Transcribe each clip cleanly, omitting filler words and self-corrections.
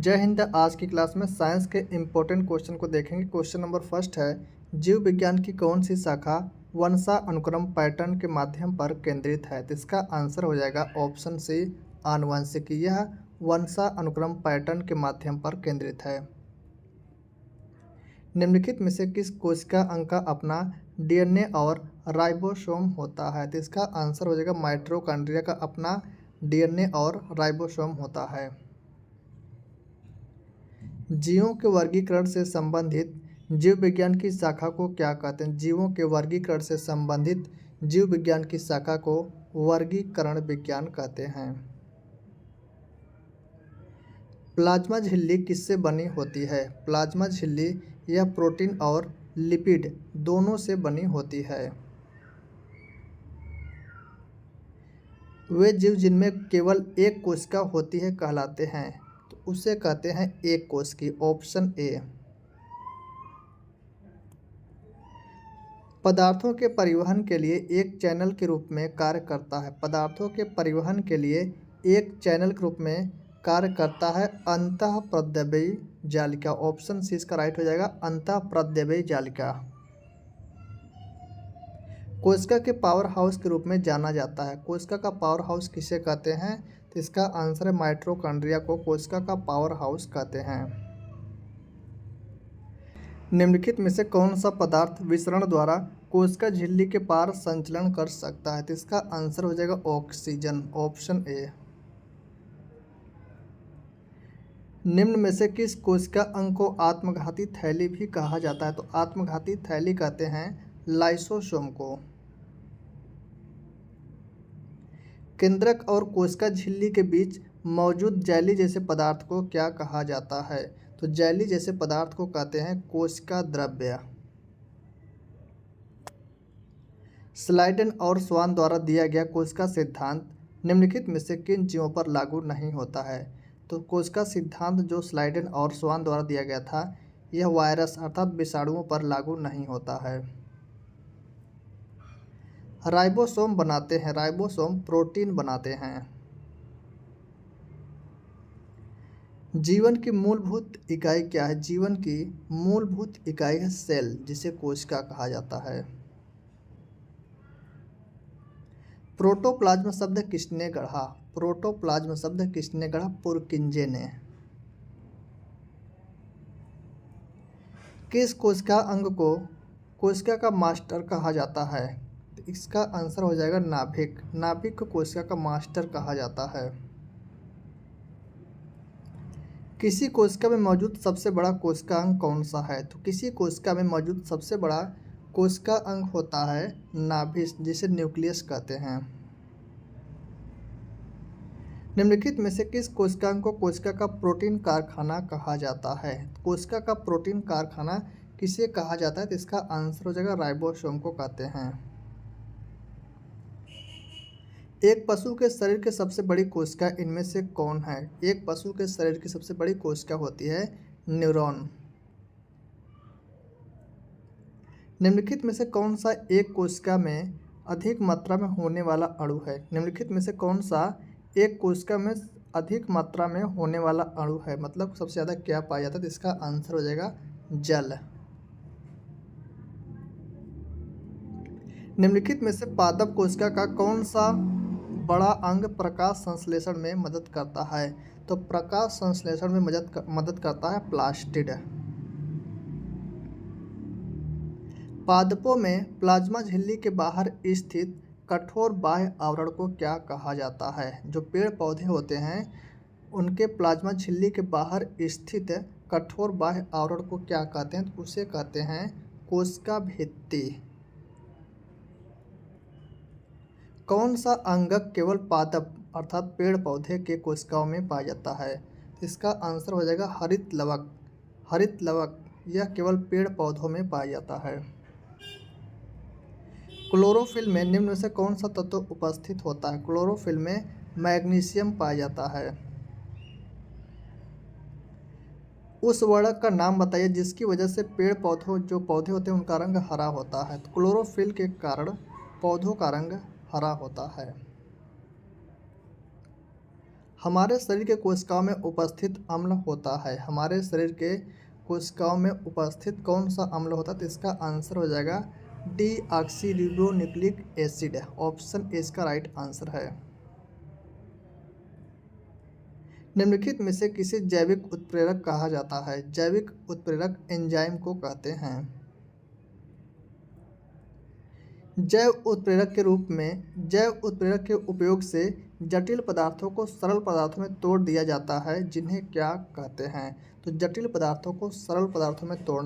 जय हिंद। आज की क्लास में साइंस के इम्पोर्टेंट क्वेश्चन को देखेंगे। क्वेश्चन नंबर फर्स्ट है, जीव विज्ञान की कौन सी शाखा वंशानुक्रम पैटर्न के माध्यम पर केंद्रित है? तो इसका आंसर हो जाएगा ऑप्शन सी, आनुवंशिकी। यह वंशानुक्रम पैटर्न के माध्यम पर केंद्रित है। निम्नलिखित में से किस कोशिका अंग का अपना डीएनए और राइबोसोम होता है? तो इसका आंसर हो जाएगा माइटोकॉन्ड्रिया का अपना डीएनए और राइबोसोम होता है। जीवों के वर्गीकरण से संबंधित जीव विज्ञान की शाखा को क्या कहते हैं? जीवों के वर्गीकरण से संबंधित जीव विज्ञान की शाखा को वर्गीकरण विज्ञान कहते हैं। प्लाज्मा झिल्ली किससे बनी होती है? प्लाज्मा झिल्ली यह प्रोटीन और लिपिड दोनों से बनी होती है। वे जीव जिनमें केवल एक कोशिका होती है कहलाते हैं, तो उसे कहते हैं एक कोशिकी। Option A. पदार्थों के परिवहन के लिए एक चैनल के रूप में कार्य करता है। पदार्थों के परिवहन के लिए एक चैनल के रूप में कार्य करता है अंतःप्रद्रव्यी जालिका। ऑप्शन सी इसका राइट हो जाएगा, अंतःप्रद्रव्यी जालिका। कोशिका के पावर हाउस के रूप में जाना जाता है। कोशिका का पावर हाउस किसे कहते हैं? तो इसका आंसर है माइटोकॉन्ड्रिया को कोशिका का पावर हाउस कहते हैं। निम्नलिखित में से कौन सा पदार्थ विसरण द्वारा कोशिका झिल्ली के पार संचलन कर सकता है? तो इसका आंसर हो जाएगा ऑक्सीजन। Option A. निम्न में से किस कोशिका अंग को आत्मघाती थैली भी कहा जाता है? तो आत्मघाती थैली कहते हैं लाइसोसोम को। केंद्रक और कोशिका झिल्ली के बीच मौजूद जेली जैसे पदार्थ को क्या कहा जाता है? तो जेली जैसे पदार्थ को कहते हैं कोशिका द्रव्य। स्लाइडेन और स्वान द्वारा दिया गया कोशिका सिद्धांत निम्नलिखित में से किन जीवों पर लागू नहीं होता है? तो कोशिका सिद्धांत जो स्लाइडेन और स्वान द्वारा दिया गया था, यह वायरस अर्थात विषाणुओं पर लागू नहीं होता है। राइबोसोम बनाते हैं, राइबोसोम प्रोटीन बनाते हैं। जीवन की मूलभूत इकाई क्या है? जीवन की मूलभूत इकाई है सेल, जिसे कोशिका कहा जाता है। प्रोटोप्लाज्म शब्द किसने गढ़ा? प्रोटोप्लाज्म शब्द किसने गढ़ा? पुरकिंजे ने। किस कोशिका अंग को कोशिका का मास्टर कहा जाता है? तो इसका आंसर हो जाएगा नाभिक। नाभिक को कोशिका का मास्टर कहा जाता है। किसी कोशिका में मौजूद सबसे बड़ा कोशिका अंग कौन सा है? तो किसी कोशिका में मौजूद सबसे बड़ा कोशिका अंग होता है नाभिक, जिसे न्यूक्लियस कहते हैं। निम्नलिखित में से किस कोशिका अंग को कोशिका का प्रोटीन कारखाना कहा जाता है? कोशिका का प्रोटीन कारखाना किसे कहा जाता है? तो इसका आंसर हो जाएगा राइबोसोम को कहते हैं। एक पशु के शरीर की सबसे बड़ी कोशिका इनमें से कौन है? एक पशु के शरीर की सबसे बड़ी कोशिका होती है न्यूरॉन। निम्नलिखित में से कौन सा एक कोशिका में अधिक मात्रा में होने वाला अणु है? निम्नलिखित में से कौन सा एक कोशिका में अधिक मात्रा में होने वाला अणु है? मतलब सबसे ज़्यादा क्या पाया जाता है? तो इसका आंसर हो जाएगा जल। निम्नलिखित में से पादप कोशिका का कौन सा बड़ा अंग प्रकाश संश्लेषण में मदद करता है? तो प्रकाश संश्लेषण में मदद करता है प्लास्टिड। पादपों में प्लाज्मा झिल्ली के बाहर स्थित कठोर बाह्य आवरण को क्या कहा जाता है? जो पेड़ पौधे होते हैं उनके प्लाज्मा झिल्ली के बाहर स्थित कठोर बाह्य आवरण को क्या कहते हैं? तो उसे कहते हैं कोशिका भित्ति। कौन सा अंगक केवल पादप अर्थात पेड़ पौधे के कोशिकाओं में पाया जाता है? इसका आंसर हो जाएगा हरित लवक। हरित लवक यह केवल पेड़ पौधों में पाया जाता है। क्लोरोफिल में निम्न में से कौन सा तत्व उपस्थित होता है? क्लोरोफिल में मैग्नीशियम पाया जाता है। उस वर्णक का नाम बताइए जिसकी वजह से पेड़ पौधों जो पौधे होते हैं उनका रंग हरा होता है। तो क्लोरोफिल के कारण पौधों का रंग हरा होता है। हमारे शरीर के कोशिकाओं में उपस्थित अम्ल होता है। हमारे शरीर के कोशिकाओं में उपस्थित कौन सा अम्ल होता है? तो इसका आंसर हो जाएगा डीऑक्सीरिबोन्यूक्लिक एसिड। ऑप्शन ए इसका राइट आंसर है। निम्नलिखित में से किसे जैविक उत्प्रेरक कहा जाता है? जैविक उत्प्रेरक एंजाइम को कहते हैं। जैव उत्प्रेरक के रूप में जैव उत्प्रेरक के उपयोग से जटिल पदार्थों को सरल पदार्थों में तोड़ दिया जाता है, जिन्हें क्या कहते हैं? तो जटिल पदार्थों को सरल पदार्थों में तोड़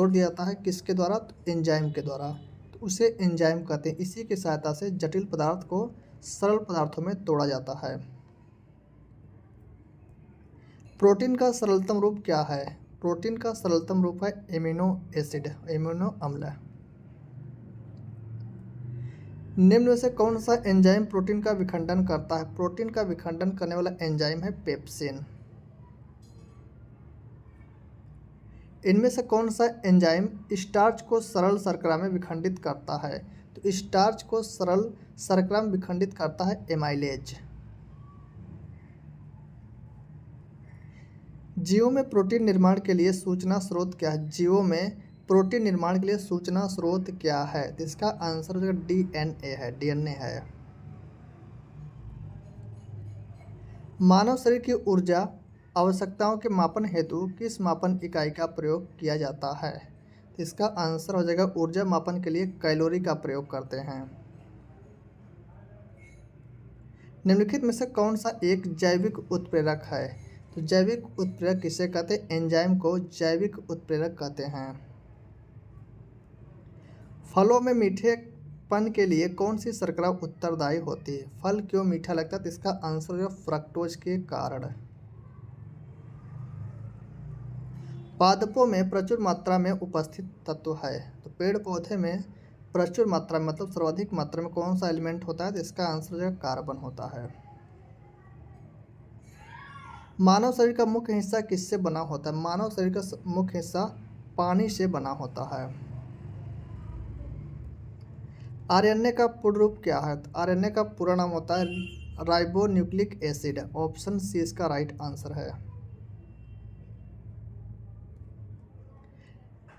दिया जाता है किसके द्वारा? तो एंजाइम के द्वारा। तो उसे एंजाइम कहते हैं। इसी की सहायता से जटिल पदार्थ को सरल पदार्थों में तोड़ा जाता है। प्रोटीन का सरलतम रूप क्या है? प्रोटीन का सरलतम रूप है एमिनो एसिड, एमिनो अम्ल। निम्न में से कौन सा एंजाइम प्रोटीन का विखंडन करता है? प्रोटीन का विखंडन करने वाला एंजाइम है पेप्सिन। इनमें से कौन सा एंजाइम स्टार्च को सरल शर्करा में विखंडित करता है? तो स्टार्च को सरल शर्करा में विखंडित करता है एमाइलेज। जीवों में प्रोटीन निर्माण के लिए सूचना स्रोत क्या है? जीवों में प्रोटीन निर्माण के लिए सूचना स्रोत क्या है? तो इसका आंसर जो डीएनए है, डीएनए है। मानव शरीर की ऊर्जा आवश्यकताओं के मापन हेतु किस मापन इकाई का प्रयोग किया जाता है? तो इसका आंसर हो जाएगा ऊर्जा मापन के लिए कैलोरी का प्रयोग करते हैं। निम्नलिखित में से कौन सा एक जैविक उत्प्रेरक है? तो जैविक उत्प्रेरक किसे कहते हैं? एंजाइम को जैविक उत्प्रेरक कहते हैं। फलों में मीठेपन के लिए कौन सी शर्करा उत्तरदायी होती है? फल क्यों मीठा लगता है? तो इसका आंसर है फ्रक्टोज के कारण। पादपों में प्रचुर मात्रा में उपस्थित तत्व है। तो पेड़ पौधे में प्रचुर मात्रा में मतलब सर्वाधिक मात्रा में कौन सा एलिमेंट होता है? तो इसका आंसर है कार्बन होता है। मानव शरीर का मुख्य हिस्सा किससे बना होता है? मानव शरीर का मुख्य हिस्सा पानी से बना होता है। आरएनए का पूर्ण रूप क्या है? तो आरएनए का पूरा नाम होता है राइबोन्यूक्लिक एसिड। ऑप्शन सी इसका राइट आंसर है।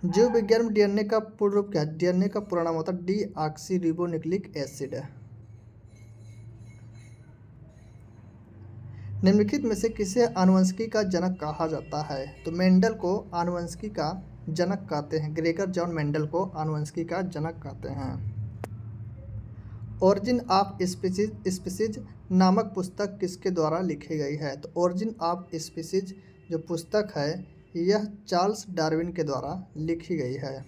जीव विज्ञान में डीएनए का पूर्ण रूप क्या है? डीएनए का पूरा नाम होता है डीऑक्सीरिबोन्यूक्लिक एसिड। निम्नलिखित में से किसे आनुवंशिकी का जनक कहा जाता है? तो मेंडल को आनुवंशिकी का जनक कहते हैं। ग्रेगर जॉन मेंडल को आनुवंशिकी का जनक कहते हैं। ओरिजिन ऑफ स्पीसीज नामक पुस्तक किसके द्वारा लिखी गई है? तो ओरिजिन ऑफ स्पीसीज जो पुस्तक है यह चार्ल्स डार्विन के द्वारा लिखी गई है।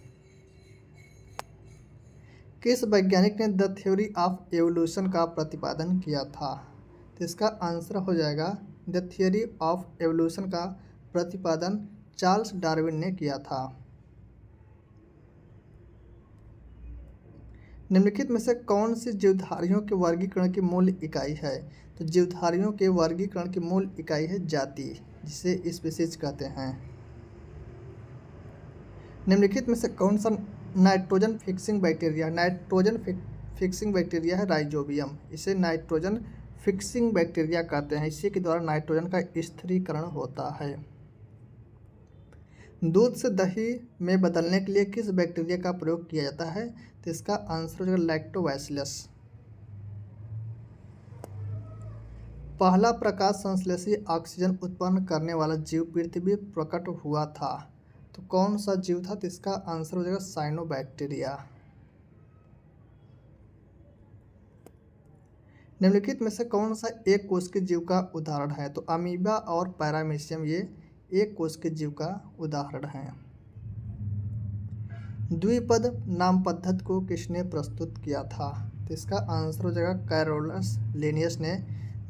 किस वैज्ञानिक ने द थ्योरी ऑफ एवोल्यूशन का प्रतिपादन किया था? तो इसका आंसर हो जाएगा द थ्योरी ऑफ एवोल्यूशन का प्रतिपादन चार्ल्स डार्विन ने किया था। निम्नलिखित में से कौन सी जीवधारियों के वर्गीकरण की मूल इकाई है? तो जीवधारियों के वर्गीकरण की मूल इकाई है जाति, जिसे स्पीसीज कहते हैं। निम्नलिखित में से कौन सा नाइट्रोजन फिक्सिंग बैक्टीरिया है? राइजोबियम। इसे नाइट्रोजन फिक्सिंग बैक्टीरिया कहते हैं। इसी के द्वारा नाइट्रोजन का स्थिरीकरण होता है। दूध से दही में बदलने के लिए किस बैक्टीरिया का प्रयोग किया जाता है? तो इसका आंसर हो लैक्टोबैसिलस। पहला प्रकाश संश्लेषी ऑक्सीजन उत्पन्न करने वाला जीव पृथ्वी प्रकट हुआ था। तो कौन सा जीव था? तो इसका आंसर हो जाएगा साइनोबैक्टीरिया। निम्नलिखित में से कौन सा एक कोश के जीव का उदाहरण है? तो अमीबा और पैरामीशियम ये एक कोश के जीव का उदाहरण है। द्विपद नाम पद्धति को किसने प्रस्तुत किया था? तो इसका आंसर हो जाएगा कैरोलस लिनियस ने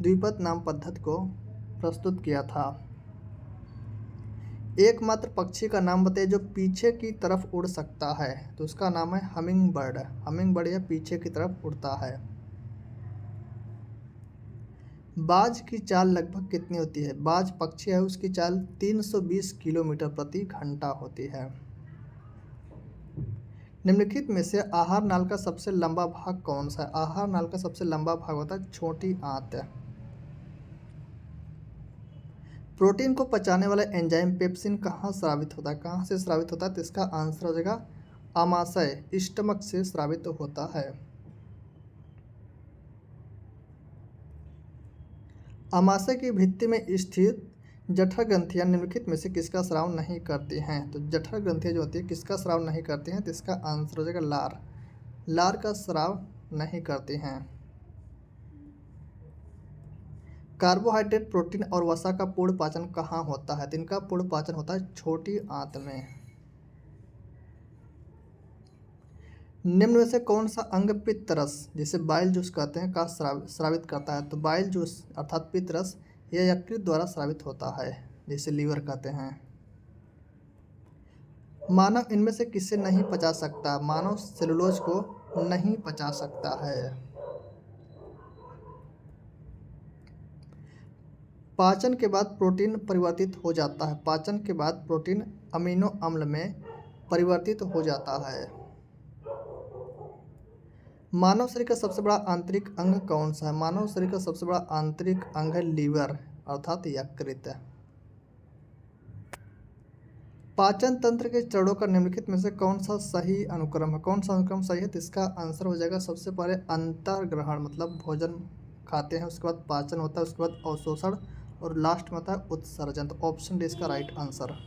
द्विपद नाम पद्धति को प्रस्तुत किया था। एकमात्र पक्षी का नाम बताइए जो पीछे की तरफ उड़ सकता है। तो उसका नाम है हमिंग बर्ड। हमिंग बर्ड यह पीछे की तरफ उड़ता है। बाज की चाल लगभग कितनी होती है? बाज पक्षी है, उसकी चाल 320 किलोमीटर प्रति घंटा होती है। निम्नलिखित में से आहार नाल का सबसे लंबा भाग कौन सा है? आहार नाल का सबसे लंबा भाग होता है छोटी आंत। प्रोटीन को पचाने वाला एंजाइम पेप्सिन कहाँ स्रावित होता है, कहाँ से स्रावित होता है, तो इसका आंसर हो जाएगा आमाशय, स्टमक से स्रावित होता है। आमाशय की भित्ति में स्थित जठर ग्रंथियां निम्नलिखित में से किसका स्राव नहीं करती हैं, तो जठर ग्रंथियां जो होती है किसका स्राव नहीं करती हैं, तो इसका आंसर हो जाएगा लार, लार का स्राव नहीं करती हैं। कार्बोहाइड्रेट, प्रोटीन और वसा का पूर्ण पाचन कहाँ होता है, तो इनका पूर्ण पाचन होता है छोटी आंत में। निम्न में से कौन सा अंग पित्त रस, जिसे बाइल जूस कहते हैं, का स्रावित करता है, तो बाइल जूस अर्थात पित्त रस यह यकृत द्वारा स्रावित होता है, जिसे लीवर कहते हैं। मानव इनमें से किसे नहीं पचा सकता, मानव सेलुलोज को नहीं पचा सकता है। पाचन के बाद प्रोटीन परिवर्तित हो जाता है, पाचन के बाद प्रोटीन अमीनो अम्ल में परिवर्तित हो जाता है। मानव शरीर का सबसे बड़ा आंतरिक अंग कौन सा है, मानव शरीर का सबसे बड़ा आंतरिक अंग है लीवर अर्थात यकृत। पाचन तंत्र के चरणों का निम्नलिखित में से कौन सा सही अनुक्रम है, कौन सा अनुक्रम सही है, तो इसका आंसर हो जाएगा सबसे पहले अंतर्ग्रहण, मतलब भोजन खाते हैं, उसके बाद पाचन होता है, उसके बाद अवशोषण और लास्ट में होता है उत्सर्जन। तो ऑप्शन डी इसका राइट आंसर।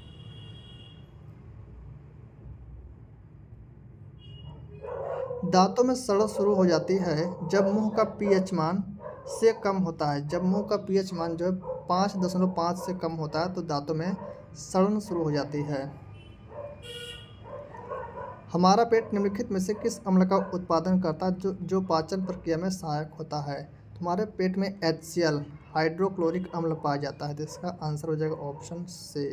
दांतों में सड़न शुरू हो जाती है जब मुंह का पीएच मान से कम होता है, जब मुंह का पीएच मान जो है 5.5 से कम होता है तो दांतों में सड़न शुरू हो जाती है। हमारा पेट निम्नलिखित में से किस अम्ल का उत्पादन करता है जो पाचन प्रक्रिया में सहायक होता है, तुम्हारे पेट में HCl हाइड्रोक्लोरिक अम्ल पाया जाता है, तो इसका आंसर हो जाएगा ऑप्शन से।